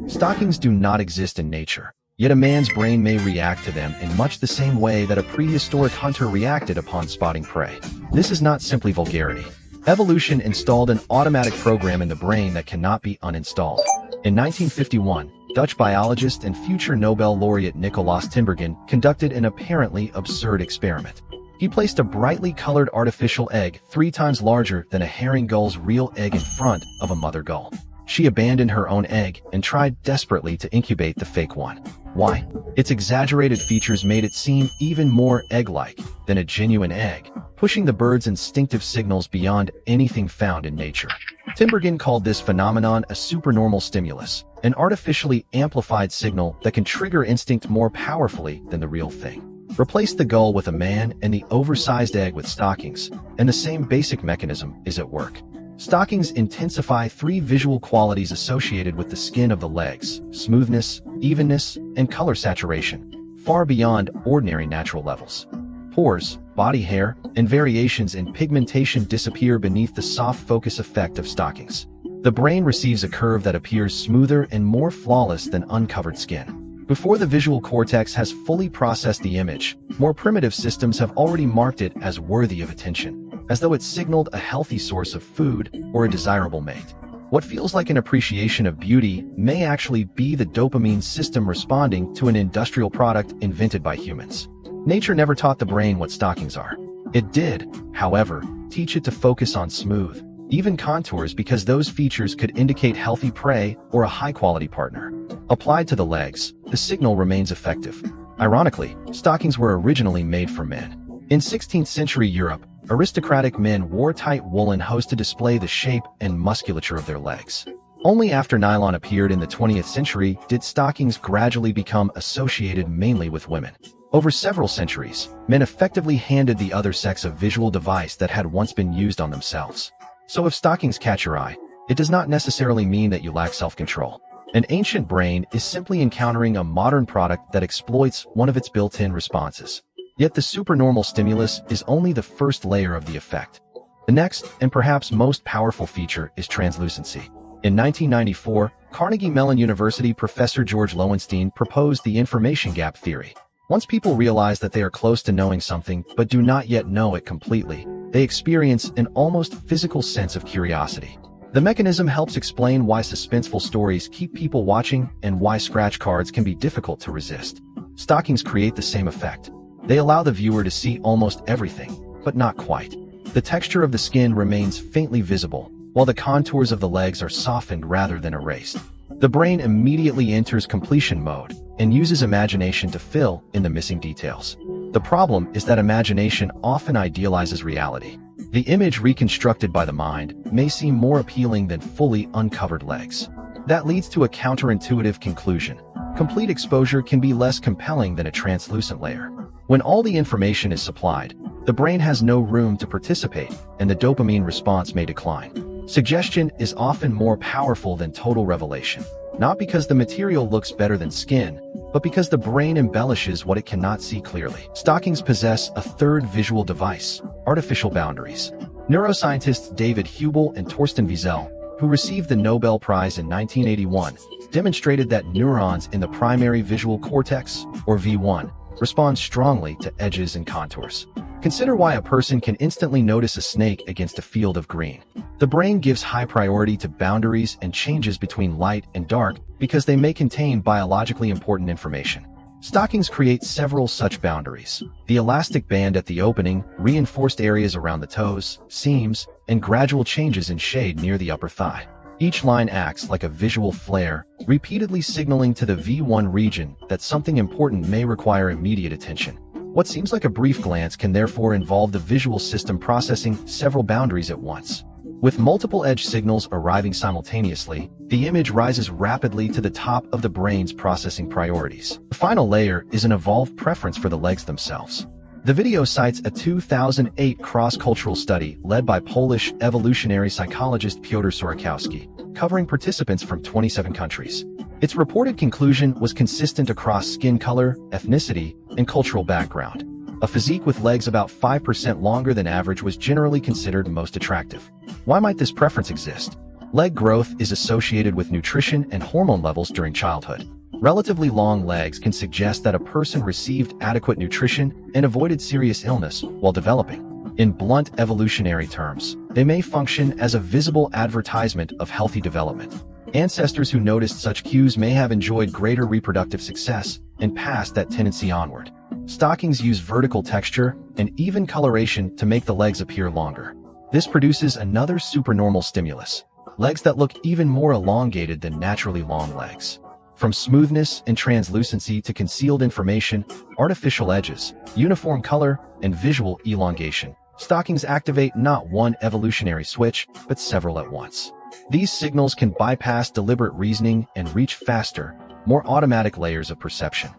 Stockings do not exist in nature, yet a man's brain may react to them in much the same way that a prehistoric hunter reacted upon spotting prey. This is not simply vulgarity. Evolution installed an automatic program in the brain that cannot be uninstalled. In 1951, Dutch biologist and future Nobel laureate Nicolaas Tinbergen conducted an apparently absurd experiment. He placed a brightly colored artificial egg 3 times larger than a herring gull's real egg in front of a mother gull. She abandoned her own egg and tried desperately to incubate the fake one. Why? Its exaggerated features made it seem even more egg-like than a genuine egg, pushing the bird's instinctive signals beyond anything found in nature. Tinbergen called this phenomenon a supernormal stimulus, an artificially amplified signal that can trigger instinct more powerfully than the real thing. Replace the gull with a man and the oversized egg with stockings, and the same basic mechanism is at work. Stockings intensify 3 visual qualities associated with the skin of the legs: smoothness, evenness, and color saturation, far beyond ordinary natural levels. Pores, body hair, and variations in pigmentation disappear beneath the soft focus effect of stockings. The brain receives a curve that appears smoother and more flawless than uncovered skin. Before the visual cortex has fully processed the image, more primitive systems have already marked it as worthy of attention, as though it signaled a healthy source of food or a desirable mate. What feels like an appreciation of beauty may actually be the dopamine system responding to an industrial product invented by humans. Nature never taught the brain what stockings are. It did, however, teach it to focus on smooth, even contours because those features could indicate healthy prey or a high-quality partner. Applied to the legs, the signal remains effective. Ironically, stockings were originally made for men. In 16th century Europe, aristocratic men wore tight woolen hose to display the shape and musculature of their legs. Only after nylon appeared in the 20th century did stockings gradually become associated mainly with women. Over several centuries, men effectively handed the other sex a visual device that had once been used on themselves. So if stockings catch your eye, it does not necessarily mean that you lack self-control. An ancient brain is simply encountering a modern product that exploits one of its built-in responses. Yet the supernormal stimulus is only the first layer of the effect. The next, and perhaps most powerful feature, is translucency. In 1994, Carnegie Mellon University professor George Lowenstein proposed the information gap theory. Once people realize that they are close to knowing something but do not yet know it completely, they experience an almost physical sense of curiosity. The mechanism helps explain why suspenseful stories keep people watching and why scratch cards can be difficult to resist. Stockings create the same effect. They allow the viewer to see almost everything, but not quite. The texture of the skin remains faintly visible, while the contours of the legs are softened rather than erased. The brain immediately enters completion mode and uses imagination to fill in the missing details. The problem is that imagination often idealizes reality. The image reconstructed by the mind may seem more appealing than fully uncovered legs. That leads to a counterintuitive conclusion. Complete exposure can be less compelling than a translucent layer. When all the information is supplied, the brain has no room to participate, and the dopamine response may decline. Suggestion is often more powerful than total revelation, not because the material looks better than skin, but because the brain embellishes what it cannot see clearly. Stockings possess a third visual device: artificial boundaries. Neuroscientists David Hubel and Torsten Wiesel, who received the Nobel Prize in 1981, demonstrated that neurons in the primary visual cortex, or V1, respond strongly to edges and contours. Consider why a person can instantly notice a snake against a field of green. The brain gives high priority to boundaries and changes between light and dark because they may contain biologically important information. Stockings create several such boundaries. The elastic band at the opening, reinforced areas around the toes, seams, and gradual changes in shade near the upper thigh. Each line acts like a visual flare, repeatedly signaling to the V1 region that something important may require immediate attention. What seems like a brief glance can therefore involve the visual system processing several boundaries at once. With multiple edge signals arriving simultaneously, the image rises rapidly to the top of the brain's processing priorities. The final layer is an evolved preference for the legs themselves. The video cites a 2008 cross-cultural study led by Polish evolutionary psychologist Piotr Sorokowski, covering participants from 27 countries. Its reported conclusion was consistent across skin color, ethnicity, and cultural background. A physique with legs about 5% longer than average was generally considered most attractive. Why might this preference exist? Leg growth is associated with nutrition and hormone levels during childhood. Relatively long legs can suggest that a person received adequate nutrition and avoided serious illness while developing. In blunt evolutionary terms, they may function as a visible advertisement of healthy development. Ancestors who noticed such cues may have enjoyed greater reproductive success and passed that tendency onward. Stockings use vertical texture and even coloration to make the legs appear longer. This produces another supernormal stimulus, legs that look even more elongated than naturally long legs. From smoothness and translucency to concealed information, artificial edges, uniform color, and visual elongation, stockings activate not one evolutionary switch, but several at once. These signals can bypass deliberate reasoning and reach faster, more automatic layers of perception.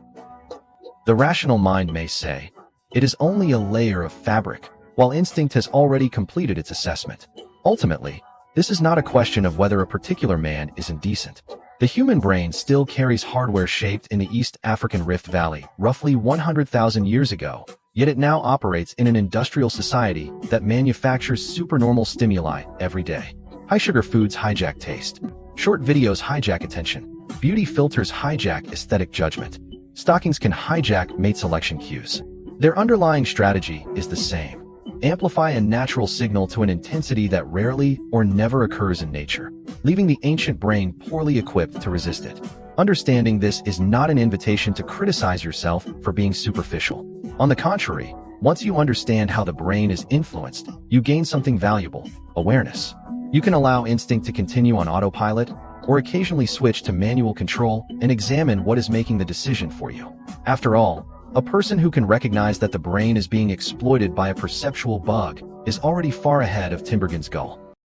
The rational mind may say, it is only a layer of fabric, while instinct has already completed its assessment. Ultimately, this is not a question of whether a particular man is indecent. The human brain still carries hardware shaped in the East African Rift Valley roughly 100,000 years ago, yet it now operates in an industrial society that manufactures supernormal stimuli every day. High-sugar foods hijack taste. Short videos hijack attention. Beauty filters hijack aesthetic judgment. Stockings can hijack mate selection cues. Their underlying strategy is the same. Amplify a natural signal to an intensity that rarely or never occurs in nature, leaving the ancient brain poorly equipped to resist it. Understanding this is not an invitation to criticize yourself for being superficial. On the contrary, once you understand how the brain is influenced, you gain something valuable: awareness. You can allow instinct to continue on autopilot, or occasionally switch to manual control and examine what is making the decision for you. After all, a person who can recognize that the brain is being exploited by a perceptual bug is already far ahead of Timbergen's goal.